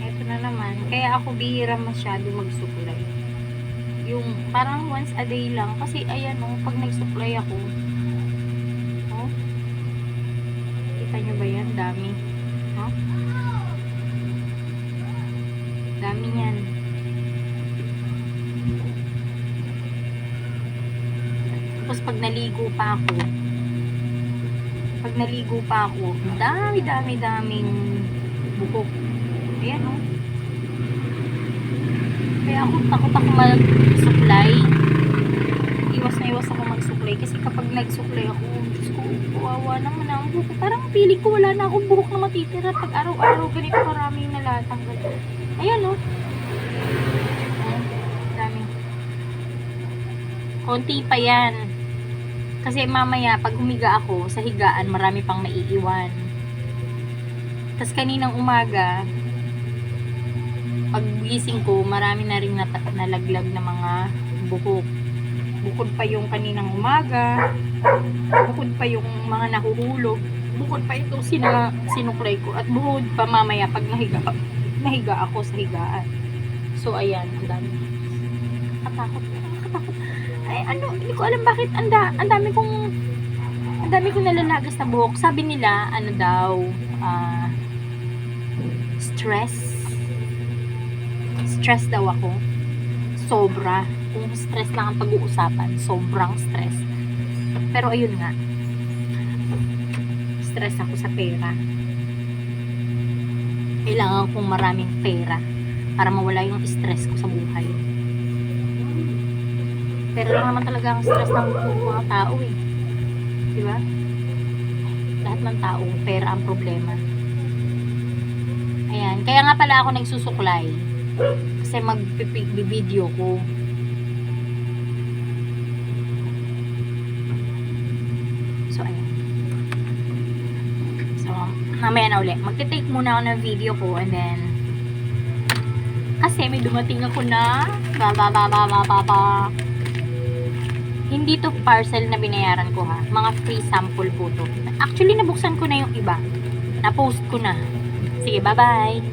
Eto na naman. Kaya ako bihira masyado magsuklay. Yung parang once a day lang. Kasi ayan o, pag nagsuklay ako, oh, kita nyo ba yan? Dami. Oh, dami yan. Tapos pag naligo pa ako, daming buhok. Ayan o. Kaya ako takot ako magsuklay. Iwas na iwas ako magsuklay. Kasi kapag nagsuklay ako, Diyos ko, kawawa naman ang buhok. Parang feeling ko wala na akong buhok na matitira. Pag araw-araw ganito karaming nalatanggal. Ayan o. Dami. Konti pa yan. Kasi mamaya, pag humiga ako, sa higaan, marami pang naiiwan. Tapos kaninang umaga, pag gising ko, marami na rin nalaglag na mga buhok. Bukod pa yung kaninang umaga, bukod pa yung mga nahuhulog, bukod pa itong sinuklay ko, at bukod pa mamaya pag nahiga ako sa higaan. So, ayan, ang dami. Katakot. Ay, ano, hindi ko alam bakit ang dami kong nalalagas na buhok. Sabi nila, ano daw, stress daw ako. Sobra. Kung stress lang ang pag-uusapan, sobrang stress. Pero ayun nga, stress ako sa pera. Kailangan kong maraming pera para mawala yung stress ko sa buhay. Pero lang naman talaga ang stress ng mga tao eh. Diba? Lahat ng tao, pera ang problema. Ayan. Kaya nga pala ako nagsusuklay. Kasi mag-video ko. So, ayan. So, mamaya na ulit. Magte-take muna ako ng video ko and then kasi may dumating ako na hindi to parcel na binayaran ko ha. Mga free sample po to. Actually, nabuksan ko na yung iba. Na-post ko na. Sige, bye-bye.